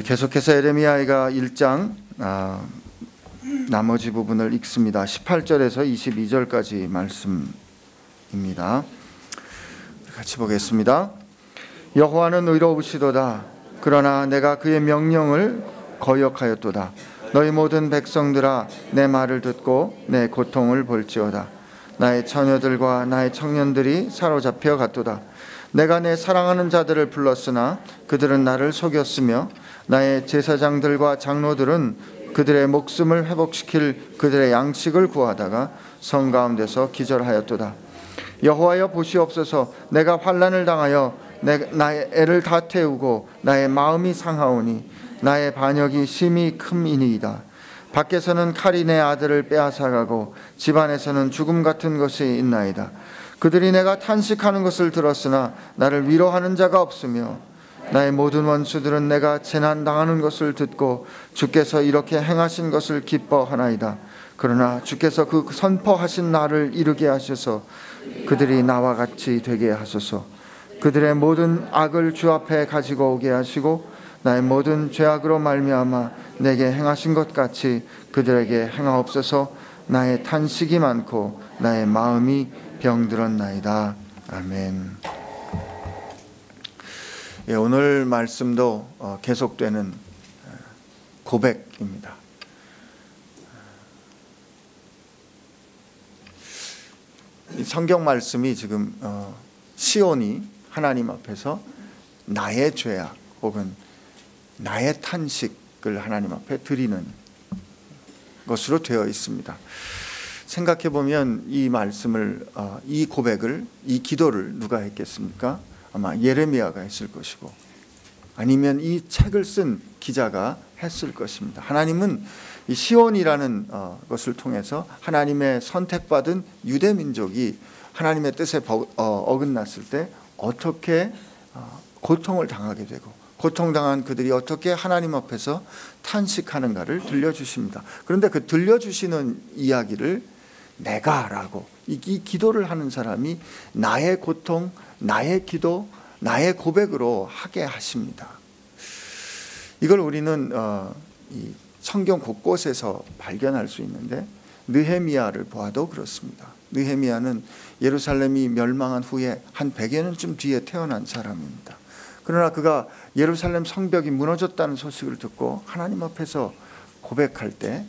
계속해서 예레미야가 1장 나머지 부분을 읽습니다. 18절에서 22절까지 말씀입니다. 같이 보겠습니다. 여호와는 의로우시도다. 그러나 내가 그의 명령을 거역하였도다. 너희 모든 백성들아, 내 말을 듣고 내 고통을 볼지어다. 나의 처녀들과 나의 청년들이 사로잡혀 갔도다. 내가 내 사랑하는 자들을 불렀으나 그들은 나를 속였으며 나의 제사장들과 장로들은 그들의 목숨을 회복시킬 그들의 양식을 구하다가 성 가운데서 기절하였도다. 여호와여, 보시옵소서. 내가 환난을 당하여 나의 애를 다 태우고 나의 마음이 상하오니 나의 반역이 심히 큼이니이다. 밖에서는 칼이 내 아들을 빼앗아가고 집안에서는 죽음 같은 것이 있나이다. 그들이 내가 탄식하는 것을 들었으나 나를 위로하는 자가 없으며 나의 모든 원수들은 내가 재난당하는 것을 듣고 주께서 이렇게 행하신 것을 기뻐하나이다. 그러나 주께서 그 선포하신 날을 이루게 하셔서 그들이 나와 같이 되게 하소서. 그들의 모든 악을 주 앞에 가지고 오게 하시고 나의 모든 죄악으로 말미암아 내게 행하신 것 같이 그들에게 행하옵소서. 나의 탄식이 많고 나의 마음이 병들었나이다. 아멘. 오늘 말씀도 계속되는 고백입니다. 이 성경 말씀이 지금 시온이 하나님 앞에서 나의 죄악 혹은 나의 탄식을 하나님 앞에 드리는 것으로 되어 있습니다. 생각해 보면 이 말씀을, 이 고백을, 이 기도를 누가 했겠습니까? 아마 예레미야가 했을 것이고 아니면 이 책을 쓴 기자가 했을 것입니다. 하나님은 이 시온이라는 것을 통해서 하나님의 선택받은 유대 민족이 하나님의 뜻에 어긋났을 때 어떻게 고통을 당하게 되고 고통당한 그들이 어떻게 하나님 앞에서 탄식하는가를 들려주십니다. 그런데 그 들려주시는 이야기를 내가라고 이 기도를 하는 사람이 나의 고통, 나의 기도, 나의 고백으로 하게 하십니다. 이걸 우리는 이 성경 곳곳에서 발견할 수 있는데 느헤미야를 보아도 그렇습니다. 느헤미야는 예루살렘이 멸망한 후에 한 100여 년쯤 뒤에 태어난 사람입니다. 그러나 그가 예루살렘 성벽이 무너졌다는 소식을 듣고 하나님 앞에서 고백할 때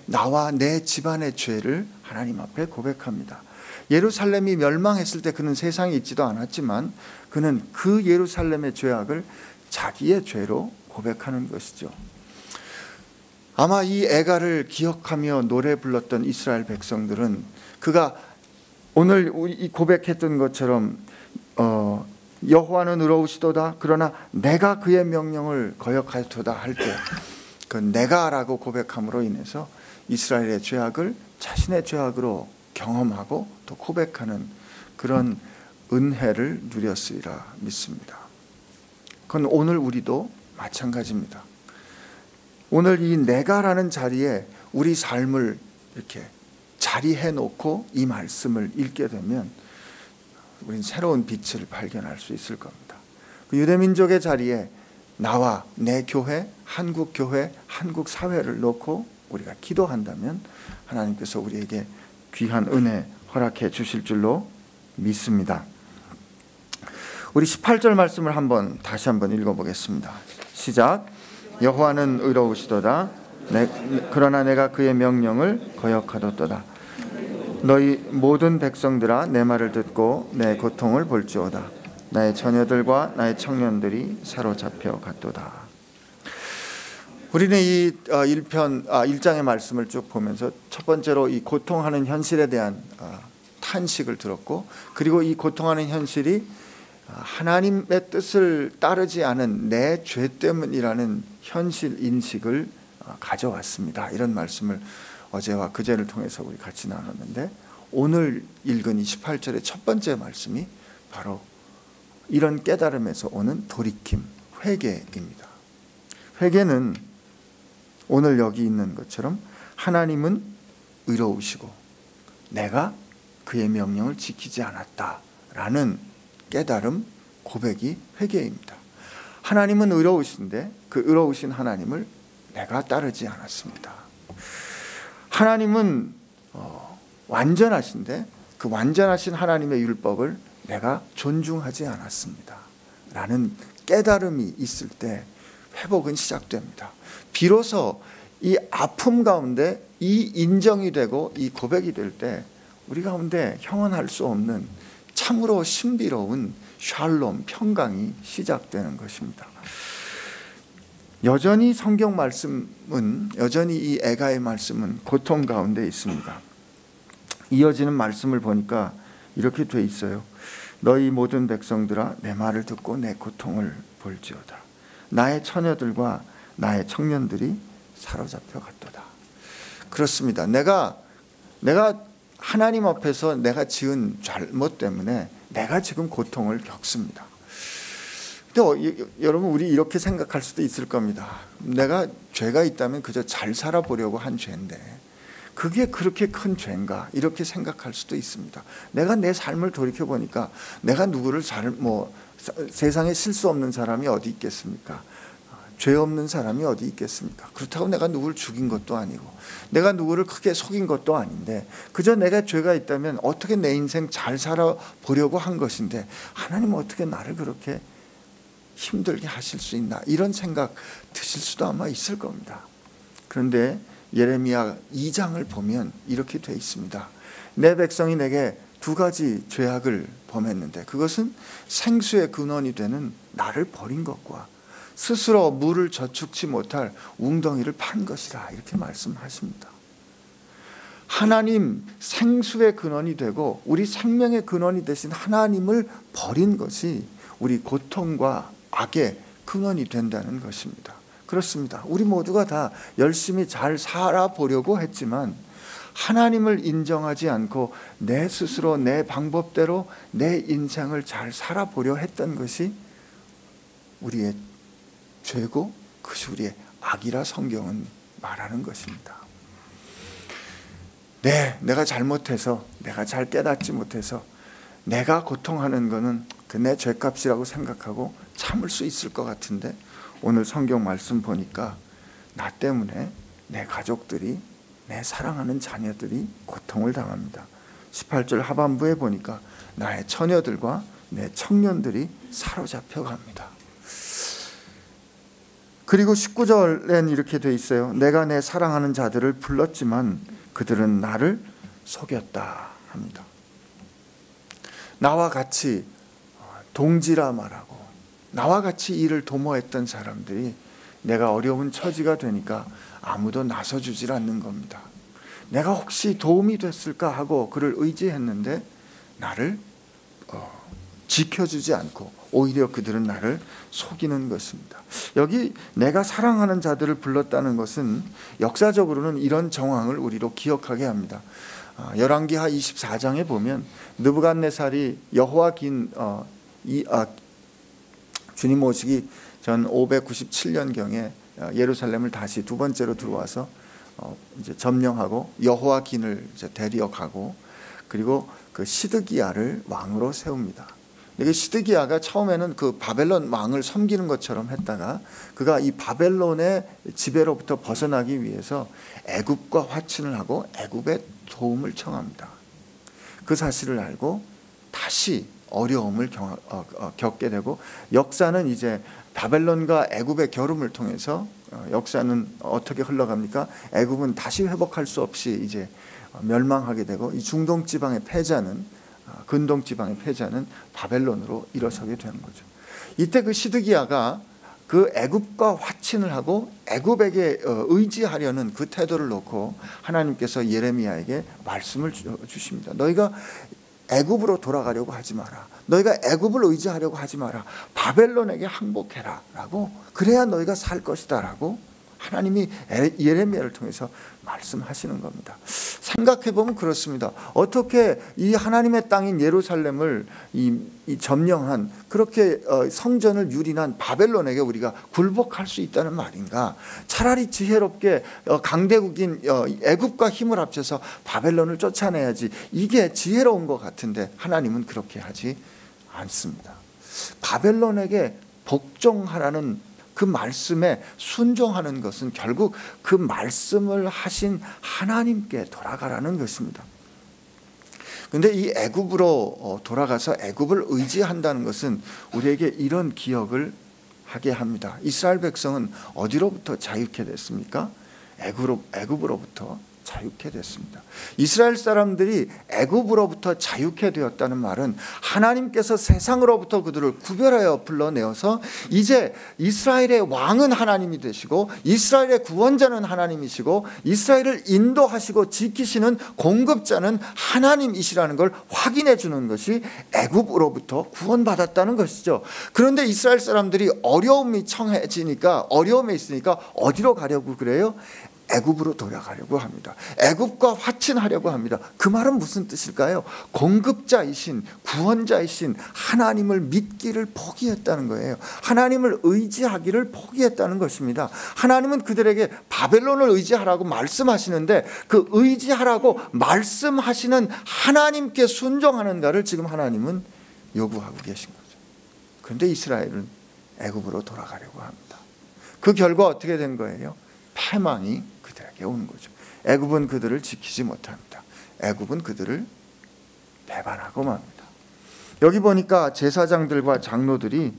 나와 내 집안의 죄를 하나님 앞에 고백합니다. 예루살렘이 멸망했을 때 그는 세상에 있지도 않았지만 그는 그 예루살렘의 죄악을 자기의 죄로 고백하는 것이죠. 아마 이 애가를 기억하며 노래 불렀던 이스라엘 백성들은 그가 오늘 이 고백했던 것처럼 여호와는 의로우시도다. 그러나 내가 그의 명령을 거역하였도다 할 때 그 내가라고 고백함으로 인해서 이스라엘의 죄악을 자신의 죄악으로 경험하고 또 고백하는 그런 은혜를 누렸으리라 믿습니다. 그건 오늘 우리도 마찬가지입니다. 오늘 이 내가라는 자리에 우리 삶을 이렇게 자리해 놓고 이 말씀을 읽게 되면 우린 새로운 빛을 발견할 수 있을 겁니다. 그 유대민족의 자리에 나와 내 교회, 한국 교회, 한국 사회를 놓고 우리가 기도한다면 하나님께서 우리에게 귀한 은혜 허락해 주실 줄로 믿습니다. 우리 18절 말씀을 다시 한번 읽어보겠습니다. 시작. 여호와는 의로우시도다. 그러나 내가 그의 명령을 거역하였도다. 너희 모든 백성들아, 내 말을 듣고 내 고통을 볼지어다. 나의 처녀들과 나의 청년들이 사로잡혀 갔도다. 우리는 이 1장의 말씀을 쭉 보면서 첫 번째로 이 고통하는 현실에 대한 탄식을 들었고, 그리고 이 고통하는 현실이 하나님의 뜻을 따르지 않은 내 죄 때문이라는 현실 인식을 가져왔습니다. 이런 말씀을 어제와 그제를 통해서 우리 같이 나눴는데, 오늘 읽은 이 18절의 첫 번째 말씀이 바로 이런 깨달음에서 오는 돌이킴, 회개입니다. 회개는 오늘 여기 있는 것처럼 하나님은 의로우시고 내가 그의 명령을 지키지 않았다라는 깨달음, 고백이 회개입니다. 하나님은 의로우신데 그 의로우신 하나님을 내가 따르지 않았습니다. 하나님은 완전하신데 그 완전하신 하나님의 율법을 내가 존중하지 않았습니다 라는 깨달음이 있을 때 회복은 시작됩니다. 비로소 이 아픔 가운데 이 인정이 되고 이 고백이 될 때 우리 가운데 형언할 수 없는 참으로 신비로운 샬롬, 평강이 시작되는 것입니다. 여전히 성경 말씀은, 여전히 이 애가의 말씀은 고통 가운데 있습니다. 이어지는 말씀을 보니까 이렇게 돼 있어요. 너희 모든 백성들아 내 말을 듣고 내 고통을 볼지어다. 나의 처녀들과 나의 청년들이 사로잡혀 갔도다. 그렇습니다. 내가 하나님 앞에서 내가 지은 잘못 때문에 내가 지금 고통을 겪습니다. 근데 여러분, 우리 이렇게 생각할 수도 있을 겁니다. 내가 죄가 있다면 그저 잘 살아보려고 한 죄인데 그게 그렇게 큰 죄인가, 이렇게 생각할 수도 있습니다. 내가 내 삶을 돌이켜보니까 내가 누구를 세상에 실수 없는 사람이 어디 있겠습니까? 죄 없는 사람이 어디 있겠습니까? 그렇다고 내가 누구를 죽인 것도 아니고 내가 누구를 크게 속인 것도 아닌데 그저 내가 죄가 있다면 어떻게 내 인생 잘 살아보려고 한 것인데 하나님은 어떻게 나를 그렇게 힘들게 하실 수 있나, 이런 생각 드실 수도 아마 있을 겁니다. 그런데 예레미야 2장을 보면 이렇게 돼 있습니다. 내 백성이 내게 두 가지 죄악을 범했는데 그것은 생수의 근원이 되는 나를 버린 것과 스스로 물을 저축치 못할 웅덩이를 판 것이라, 이렇게 말씀하십니다. 하나님 생수의 근원이 되고 우리 생명의 근원이 되신 하나님을 버린 것이 우리 고통과 악의 근원이 된다는 것입니다. 그렇습니다. 우리 모두가 다 열심히 잘 살아보려고 했지만 하나님을 인정하지 않고 내 스스로 내 방법대로 내 인생을 잘 살아보려 했던 것이 우리의 죄고 그것이 우리의 악이라 성경은 말하는 것입니다. 내가 잘못해서, 내가 잘 깨닫지 못해서 내가 고통하는 것은 그 내 죄값이라고 생각하고 참을 수 있을 것 같은데 오늘 성경 말씀 보니까 나 때문에 내 가족들이, 내 사랑하는 자녀들이 고통을 당합니다. 18절 하반부에 보니까 나의 처녀들과 내 청년들이 사로잡혀 갑니다. 그리고 19절엔 이렇게 돼 있어요. 내가 내 사랑하는 자들을 불렀지만 그들은 나를 속였다 합니다. 나와 같이 동지라 말하고 나와 같이 일을 도모했던 사람들이 내가 어려운 처지가 되니까 아무도 나서주질 않는 겁니다. 내가 혹시 도움이 됐을까 하고 그를 의지했는데 나를 지켜주지 않고 오히려 그들은 나를 속이는 것입니다. 여기 내가 사랑하는 자들을 불렀다는 것은 역사적으로는 이런 정황을 우리로 기억하게 합니다. 열왕기하 24장에 보면 느부갓네살이 여호와긴 주님 오시기 전 597년경에 예루살렘을 다시 두 번째로 들어와서 이제 점령하고 여호와긴을 이제 데리어 가고 그리고 그 시드기야를 왕으로 세웁니다. 이게 시드기야가 처음에는 그 바벨론 왕을 섬기는 것처럼 했다가 그가 이 바벨론의 지배로부터 벗어나기 위해서 애굽과 화친을 하고 애굽의 도움을 청합니다. 그 사실을 알고 다시 어려움을 겪게 되고 역사는 이제 바벨론과 애굽의 겨rum을 통해서 역사는 어떻게 흘러갑니까? 애굽은 다시 회복할 수 없이 이제 멸망하게 되고 이 중동 지방의 패자는 근동 지방의 패자는 바벨론으로 일어서게 되는 거죠. 이때 그 시드기야가 그 애굽과 화친을 하고 애굽에게 의지하려는 그 태도를 놓고 하나님께서 예레미야에게 말씀을 주십니다. 너희가 애굽으로 돌아가려고 하지 마라. 너희가 애굽을 의지하려고 하지 마라. 바벨론에게 항복해라 라고, 그래야 너희가 살 것이다 라고 하나님이 예레미야를 통해서 말씀하시는 겁니다. 생각해보면 그렇습니다. 어떻게 이 하나님의 땅인 예루살렘을 이 점령한 그렇게 성전을 유린한 바벨론에게 우리가 굴복할 수 있다는 말인가? 차라리 지혜롭게 강대국인 애굽과 힘을 합쳐서 바벨론을 쫓아내야지, 이게 지혜로운 것 같은데 하나님은 그렇게 하지 않습니다. 바벨론에게 복종하라는 그 말씀에 순종하는 것은 결국 그 말씀을 하신 하나님께 돌아가라는 것입니다. 그런데 이 애굽으로 돌아가서 애굽을 의지한다는 것은 우리에게 이런 기억을 하게 합니다. 이스라엘 백성은 어디로부터 자유케 됐습니까? 애굽으로부터 자유케 됐습니다. 이스라엘 사람들이 애굽으로부터 자유케 되었다는 말은 하나님께서 세상으로부터 그들을 구별하여 불러내어서 이제 이스라엘의 왕은 하나님이 되시고 이스라엘의 구원자는 하나님이시고 이스라엘을 인도하시고 지키시는 공급자는 하나님이시라는 걸 확인해 주는 것이 애굽으로부터 구원받았다는 것이죠. 그런데 이스라엘 사람들이 어려움에 있으니까 어디로 가려고 그래요? 애굽으로 돌아가려고 합니다. 애굽과 화친하려고 합니다. 그 말은 무슨 뜻일까요? 공급자이신 구원자이신 하나님을 믿기를 포기했다는 거예요. 하나님을 의지하기를 포기했다는 것입니다. 하나님은 그들에게 바벨론을 의지하라고 말씀하시는데 그 의지하라고 말씀하시는 하나님께 순종하는가를 지금 하나님은 요구하고 계신 거죠. 그런데 이스라엘은 애굽으로 돌아가려고 합니다. 그 결과 어떻게 된 거예요? 패망이 그들에게 오는 거죠. 애굽은 그들을 지키지 못합니다. 애굽은 그들을 배반하고 맙니다. 여기 보니까 제사장들과 장로들이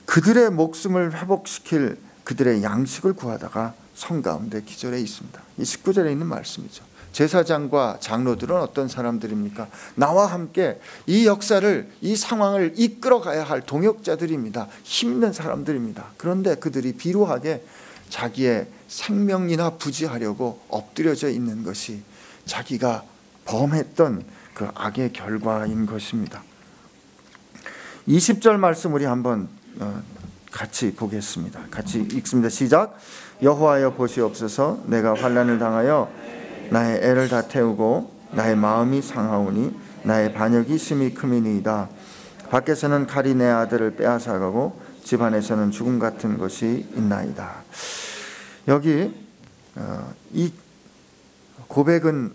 그들의 목숨을 회복시킬 그들의 양식을 구하다가 성 가운데 기절해 있습니다. 이 19절에 있는 말씀이죠. 제사장과 장로들은 어떤 사람들입니까? 나와 함께 이 역사를, 이 상황을 이끌어가야 할 동역자들입니다. 힘있는 사람들입니다. 그런데 그들이 비루하게 자기의 생명이나 부지하려고 엎드려져 있는 것이 자기가 범했던 그 악의 결과인 것입니다. 20절 말씀 우리 한번 같이 보겠습니다. 같이 읽습니다. 시작. 여호와여 보시옵소서. 내가 환난을 당하여 나의 애를 다 태우고 나의 마음이 상하오니 나의 반역이 심히 크미니이다. 밖에서는 칼이 내 아들을 빼앗아가고 집 안에서는 죽음 같은 것이 있나이다. 여기 이 고백은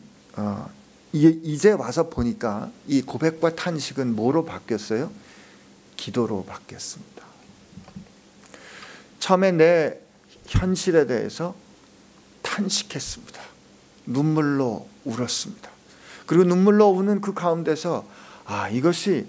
이제 와서 보니까 이 고백과 탄식은 뭐로 바뀌었어요? 기도로 바뀌었습니다. 처음에 내 현실에 대해서 탄식했습니다. 눈물로 울었습니다. 그리고 눈물로 우는 그 가운데서 이것이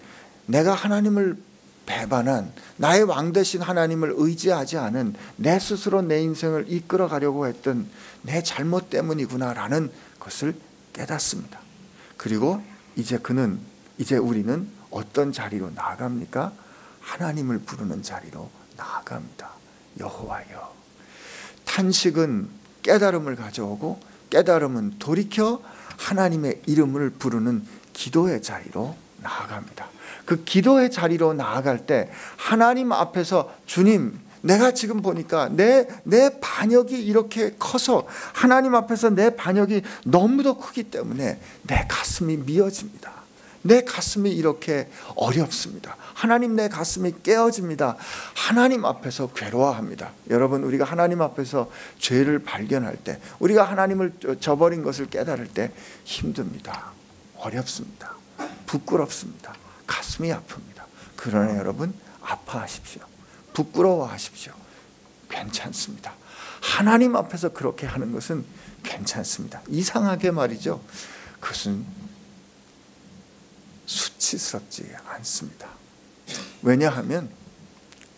내가 하나님을 배반한, 나의 왕 되신 하나님을 의지하지 않은 내 스스로 내 인생을 이끌어 가려고 했던 내 잘못 때문이구나라는 것을 깨닫습니다. 그리고 이제 우리는 어떤 자리로 나아갑니까? 하나님을 부르는 자리로 나아갑니다. 여호와여. 탄식은 깨달음을 가져오고 깨달음은 돌이켜 하나님의 이름을 부르는 기도의 자리로 나아갑니다. 그 기도의 자리로 나아갈 때 하나님 앞에서 주님, 내가 지금 보니까 내 반역이 이렇게 커서 하나님 앞에서 내 반역이 너무도 크기 때문에 내 가슴이 미어집니다. 내 가슴이 이렇게 어렵습니다. 하나님, 내 가슴이 깨어집니다. 하나님 앞에서 괴로워합니다. 여러분, 우리가 하나님 앞에서 죄를 발견할 때, 우리가 하나님을 저버린 것을 깨달을 때 힘듭니다. 어렵습니다. 부끄럽습니다. 가슴이 아픕니다. 그러나 여러분, 아파하십시오. 부끄러워하십시오. 괜찮습니다. 하나님 앞에서 그렇게 하는 것은 괜찮습니다. 이상하게 말이죠. 그것은 수치스럽지 않습니다. 왜냐하면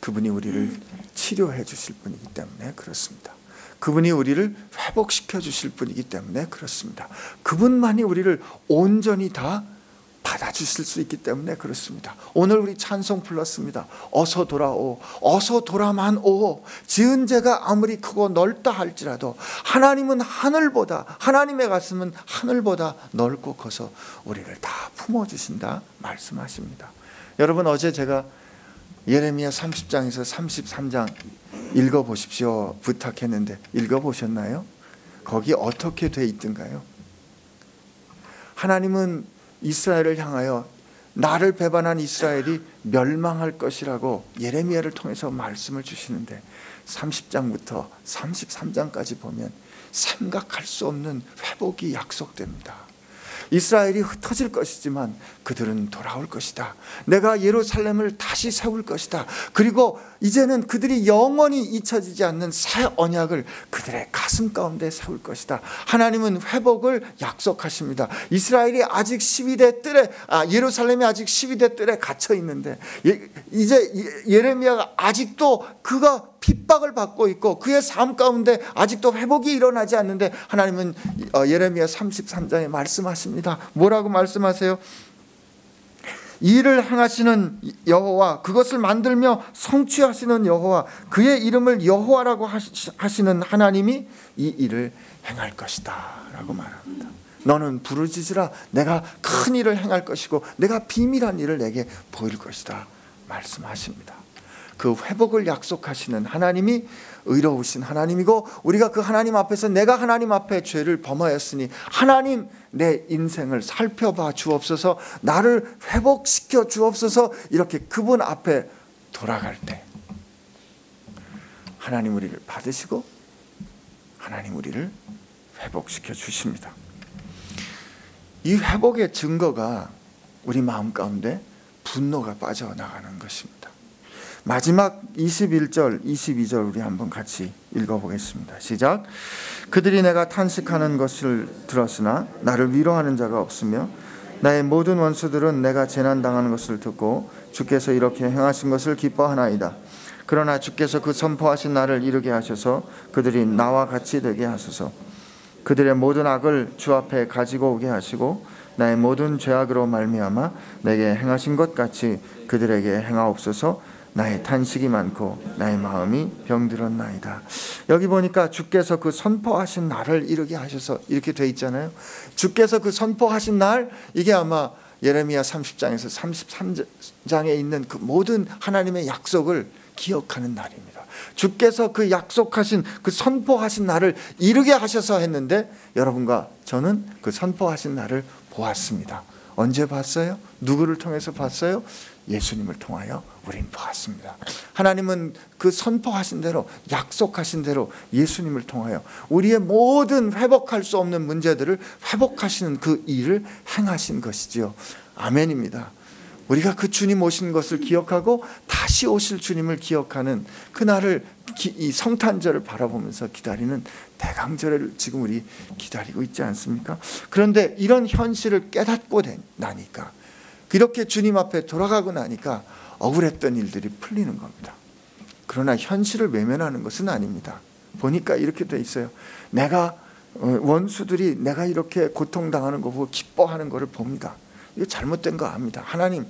그분이 우리를 치료해 주실 분이기 때문에 그렇습니다. 그분이 우리를 회복시켜 주실 분이기 때문에 그렇습니다. 그분만이 우리를 온전히 다 받아주실 수 있기 때문에 그렇습니다. 오늘 우리 찬송 불렀습니다. 어서 돌아오, 어서 돌아만 오. 지은 죄가 아무리 크고 넓다 할지라도 하나님은 하늘보다, 하나님의 가슴은 하늘보다 넓고 커서 우리를 다 품어주신다 말씀하십니다. 여러분, 어제 제가 예레미야 30장에서 33장 읽어보십시오 부탁했는데 읽어보셨나요? 거기 어떻게 돼 있던가요? 하나님은 이스라엘을 향하여 나를 배반한 이스라엘이 멸망할 것이라고 예레미야를 통해서 말씀을 주시는데 30장부터 33장까지 보면 생각할 수 없는 회복이 약속됩니다. 이스라엘이 흩어질 것이지만 그들은 돌아올 것이다. 내가 예루살렘을 다시 세울 것이다. 그리고 이제는 그들이 영원히 잊혀지지 않는 새 언약을 그들의 가슴 가운데 세울 것이다. 하나님은 회복을 약속하십니다. 이스라엘이 아직 12대 뜰에 예루살렘이 아직 12대 뜰에 gat혀 있는데 이제 예레미야가 아직도 그가 핍박을 받고 있고 그의 삶 가운데 아직도 회복이 일어나지 않는데 하나님은 예레미야 33장에 말씀하십니다. 뭐라고 말씀하세요? 이 일을 행하시는 여호와, 그것을 만들며 성취하시는 여호와, 그의 이름을 여호와라고 하시는 하나님이 이 일을 행할 것이다 라고 말합니다. 너는 부르짖으라. 내가 큰 일을 행할 것이고 내가 비밀한 일을 내게 보일 것이다 말씀하십니다. 그 회복을 약속하시는 하나님이 의로우신 하나님이고, 우리가 그 하나님 앞에서 내가 하나님 앞에 죄를 범하였으니 하나님 내 인생을 살펴봐 주옵소서, 나를 회복시켜 주옵소서, 이렇게 그분 앞에 돌아갈 때 하나님 우리를 받으시고 하나님 우리를 회복시켜 주십니다. 이 회복의 증거가 우리 마음 가운데 분노가 빠져나가는 것입니다. 마지막 21절, 22절 우리 한번 같이 읽어보겠습니다. 시작. 그들이 내가 탄식하는 것을 들었으나 나를 위로하는 자가 없으며 나의 모든 원수들은 내가 재난당하는 것을 듣고 주께서 이렇게 행하신 것을 기뻐하나이다. 그러나 주께서 그 선포하신 날을 이르게 하셔서 그들이 나와 같이 되게 하소서. 그들의 모든 악을 주 앞에 가지고 오게 하시고 나의 모든 죄악으로 말미암아 내게 행하신 것 같이 그들에게 행하옵소서. 나의 탄식이 많고 나의 마음이 병들었나이다. 여기 보니까 주께서 그 선포하신 날을 이르게 하셔서 이렇게 돼 있잖아요. 주께서 그 선포하신 날, 이게 아마 예레미야 30장에서 33장에 있는 그 모든 하나님의 약속을 기억하는 날입니다. 주께서 그 약속하신 그 선포하신 날을 이르게 하셔서 했는데 여러분과 저는 그 선포하신 날을 보았습니다. 언제 봤어요? 누구를 통해서 봤어요? 예수님을 통하여 우린 보았습니다. 하나님은 그 선포하신 대로, 약속하신 대로 예수님을 통하여 우리의 모든 회복할 수 없는 문제들을 회복하시는 그 일을 행하신 것이지요. 아멘입니다. 우리가 그 주님 오신 것을 기억하고 다시 오실 주님을 기억하는 그날을, 이 성탄절을 바라보면서 기다리는 대강절을 지금 우리 기다리고 있지 않습니까? 그런데 이런 현실을 깨닫고 나니까, 이렇게 주님 앞에 돌아가고 나니까 억울했던 일들이 풀리는 겁니다. 그러나 현실을 외면하는 것은 아닙니다. 보니까 이렇게 돼 있어요. 내가 원수들이 내가 이렇게 고통당하는 거 보고 기뻐하는 것을 봅니다. 이거 잘못된 거 압니다. 하나님,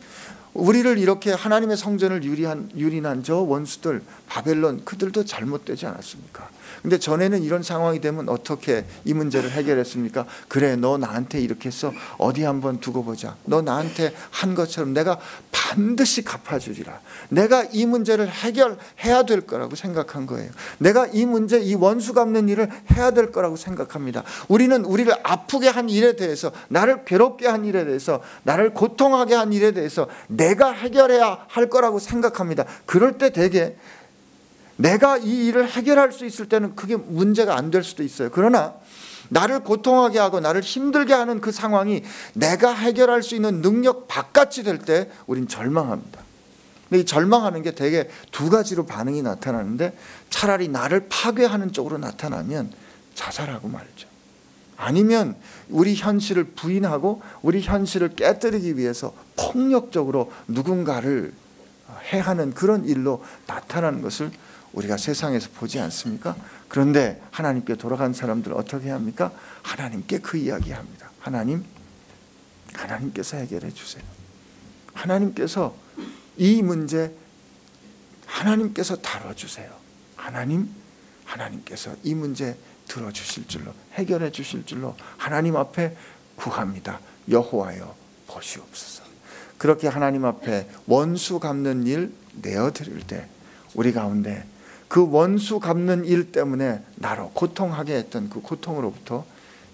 우리를 이렇게 하나님의 성전을 유린한 저 원수들, 바벨론, 그들도 잘못되지 않았습니까? 근데 전에는 이런 상황이 되면 어떻게 이 문제를 해결했습니까? 그래, 너 나한테 이렇게 했어. 어디 한번 두고 보자. 너 나한테 한 것처럼 내가 반드시 갚아주리라. 내가 이 문제를 해결해야 될 거라고 생각한 거예요. 내가 이 문제, 이 원수 갚는 일을 해야 될 거라고 생각합니다. 우리는 우리를 아프게 한 일에 대해서, 나를 괴롭게 한 일에 대해서, 나를 고통하게 한 일에 대해서 내가 해결해야 할 거라고 생각합니다. 그럴 때 되게 내가 이 일을 해결할 수 있을 때는 그게 문제가 안 될 수도 있어요. 그러나 나를 고통하게 하고 나를 힘들게 하는 그 상황이 내가 해결할 수 있는 능력 바깥이 될 때 우린 절망합니다. 근데 이 절망하는 게 되게 두 가지로 반응이 나타나는데, 차라리 나를 파괴하는 쪽으로 나타나면 자살하고 말죠. 아니면 우리 현실을 부인하고 우리 현실을 깨뜨리기 위해서 폭력적으로 누군가를 해하는 그런 일로 나타나는 것을 우리가 세상에서 보지 않습니까? 그런데 하나님께 돌아간 사람들 어떻게 합니까? 하나님께 그 이야기합니다. 하나님께서 해결해 주세요. 하나님께서 이 문제 하나님께서 다뤄주세요. 하나님께서 이 문제 들어주실 줄로, 해결해 주실 줄로 하나님 앞에 구합니다. 여호와여 보시옵소서. 그렇게 하나님 앞에 원수 갚는 일 내어드릴 때 우리 가운데 그 원수 갚는 일 때문에 나로 고통하게 했던 그 고통으로부터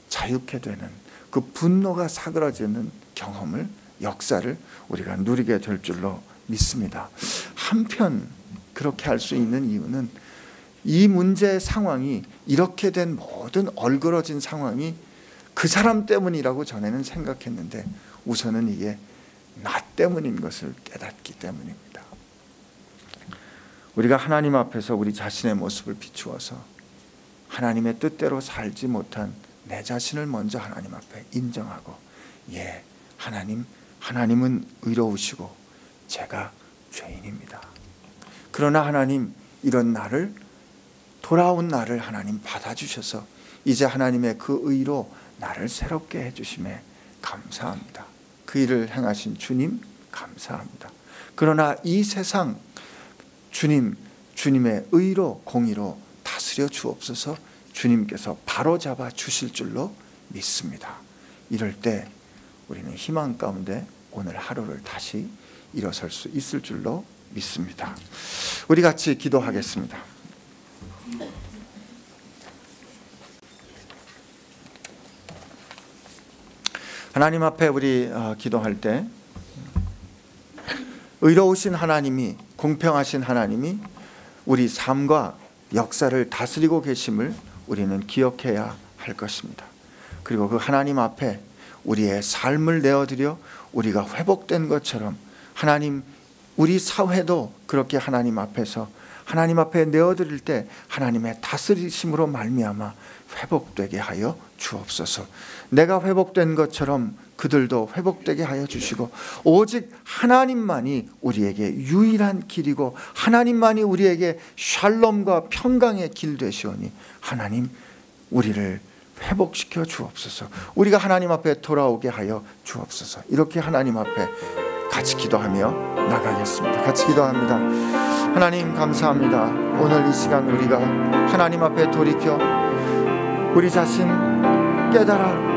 자유케 되는, 그 분노가 사그라지는 경험을, 역사를 우리가 누리게 될 줄로 믿습니다. 한편 그렇게 할 수 있는 이유는 이 문제의 상황이, 이렇게 된 모든 얼그러진 상황이 그 사람 때문이라고 전에는 생각했는데 우선은 이게 나 때문인 것을 깨닫기 때문입니다. 우리가 하나님 앞에서 우리 자신의 모습을 비추어서 하나님의 뜻대로 살지 못한 내 자신을 먼저 하나님 앞에 인정하고, 예, 하나님은 의로우시고 제가 죄인입니다. 그러나 하나님, 이런 나를, 돌아온 나를 하나님 받아주셔서 이제 하나님의 그 의로 나를 새롭게 해주심에 감사합니다. 그 일을 행하신 주님 감사합니다. 그러나 이 세상 주님의 의로 공의로 다스려 주옵소서. 주님께서 바로잡아 주실 줄로 믿습니다. 이럴 때 우리는 희망 가운데 오늘 하루를 다시 일어설 수 있을 줄로 믿습니다. 우리 같이 기도하겠습니다. 하나님 앞에 우리 기도할 때 의로우신 하나님이, 공평하신 하나님이 우리 삶과 역사를 다스리고 계심을 우리는 기억해야 할 것입니다. 그리고 그 하나님 앞에 우리의 삶을 내어드려 우리가 회복된 것처럼 하나님, 우리 사회도 그렇게 하나님 앞에서 하나님 앞에 내어드릴 때 하나님의 다스리심으로 말미암아 회복되게 하여 주옵소서. 내가 회복된 것처럼 그들도 회복되게 하여 주시고, 오직 하나님만이 우리에게 유일한 길이고 하나님만이 우리에게 샬롬과 평강의 길 되시오니 하나님, 우리를 회복시켜 주옵소서. 우리가 하나님 앞에 돌아오게 하여 주옵소서. 이렇게 하나님 앞에 같이 기도하며 나가겠습니다. 같이 기도합니다. 하나님 감사합니다. 오늘 이 시간 우리가 하나님 앞에 돌이켜 우리 자신 깨달아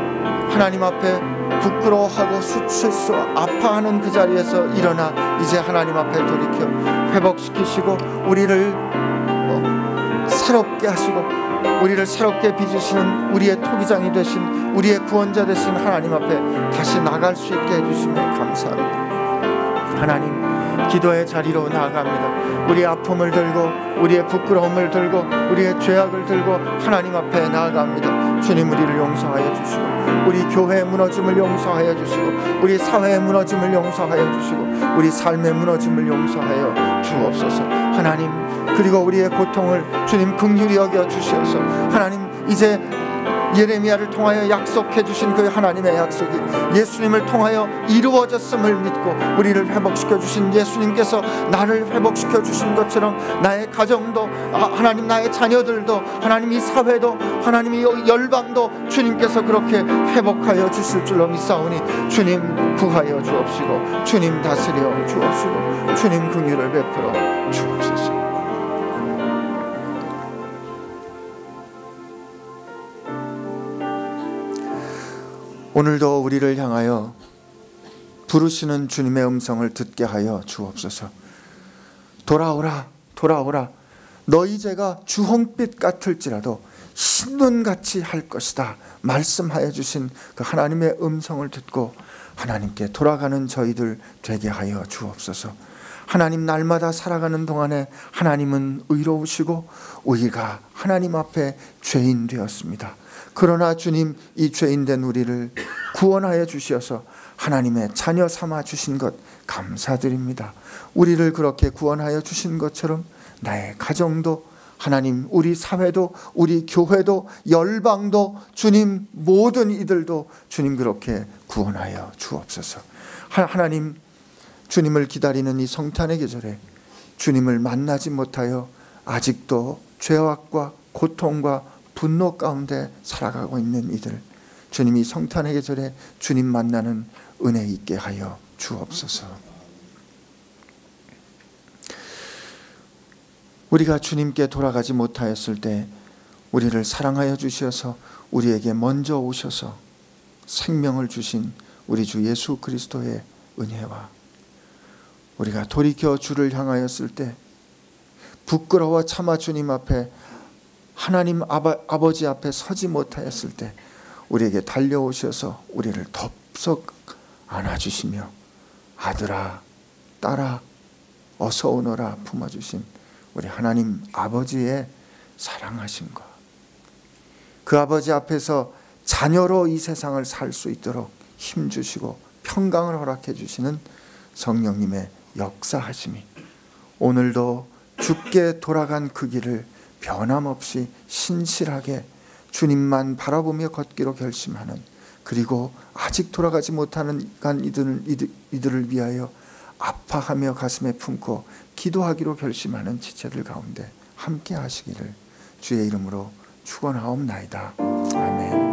하나님 앞에 부끄러워하고 수치스러 아파하는 그 자리에서 일어나 이제 하나님 앞에 돌이켜 회복시키시고 우리를 새롭게 하시고 우리를 새롭게 빚으시는 우리의 토기장이 되신, 우리의 구원자 되신 하나님 앞에 다시 나갈 수 있게 해주시면 감사합니다. 하나님, 기도의 자리로 나아갑니다. 우리의 아픔을 들고 우리의 부끄러움을 들고 우리의 죄악을 들고 하나님 앞에 나아갑니다. 주님, 우리를 용서하여 주시고 우리 교회의 무너짐을 용서하여 주시고 우리 사회의 무너짐을 용서하여 주시고 우리 삶의 무너짐을 용서하여 주옵소서. 하나님, 그리고 우리의 고통을 주님 긍휼히 여겨 주시어서 하나님, 이제 예레미야를 통하여 약속해 주신 그 하나님의 약속이 예수님을 통하여 이루어졌음을 믿고 우리를 회복시켜 주신 예수님께서 나를 회복시켜 주신 것처럼 나의 가정도 하나님, 나의 자녀들도 하나님, 이 사회도 하나님, 이 열방도 주님께서 그렇게 회복하여 주실 줄로 믿사오니 주님 구하여 주옵시고 주님 다스려 주옵시고 주님 긍휼을 베풀어 주옵소서. 오늘도 우리를 향하여 부르시는 주님의 음성을 듣게 하여 주옵소서. 돌아오라, 돌아오라. 너희 죄가 주홍빛 같을지라도 흰눈같이 할 것이다 말씀하여 주신 그 하나님의 음성을 듣고 하나님께 돌아가는 저희들 되게 하여 주옵소서. 하나님, 날마다 살아가는 동안에 하나님은 의로우시고 우리가 하나님 앞에 죄인 되었습니다. 그러나 주님, 이 죄인된 우리를 구원하여 주시어서 하나님의 자녀 삼아 주신 것 감사드립니다. 우리를 그렇게 구원하여 주신 것처럼 나의 가정도 하나님, 우리 사회도 우리 교회도 열방도 주님, 모든 이들도 주님 그렇게 구원하여 주옵소서. 하나님, 주님을 기다리는 이 성탄의 계절에 주님을 만나지 못하여 아직도 죄악과 고통과 분노 가운데 살아가고 있는 이들, 주님이 성탄의 계절에 주님 만나는 은혜 있게 하여 주옵소서. 우리가 주님께 돌아가지 못하였을 때 우리를 사랑하여 주셔서 우리에게 먼저 오셔서 생명을 주신 우리 주 예수 그리스도의 은혜와 우리가 돌이켜 주를 향하였을 때 부끄러워 차마 주님 앞에 하나님 아버지 앞에 서지 못하였을 때 우리에게 달려오셔서 우리를 덥석 안아주시며 아들아 딸아 어서 오너라 품어주신 우리 하나님 아버지의 사랑하심과 그 아버지 앞에서 자녀로 이 세상을 살 수 있도록 힘주시고 평강을 허락해 주시는 성령님의 역사하심이 오늘도 주께 돌아간 그 길을 변함없이 신실하게 주님만 바라보며 걷기로 결심하는, 그리고 아직 돌아가지 못하는 이들을 위하여 아파하며 가슴에 품고 기도하기로 결심하는 지체들 가운데 함께 하시기를 주의 이름으로 축원하옵나이다. 아멘.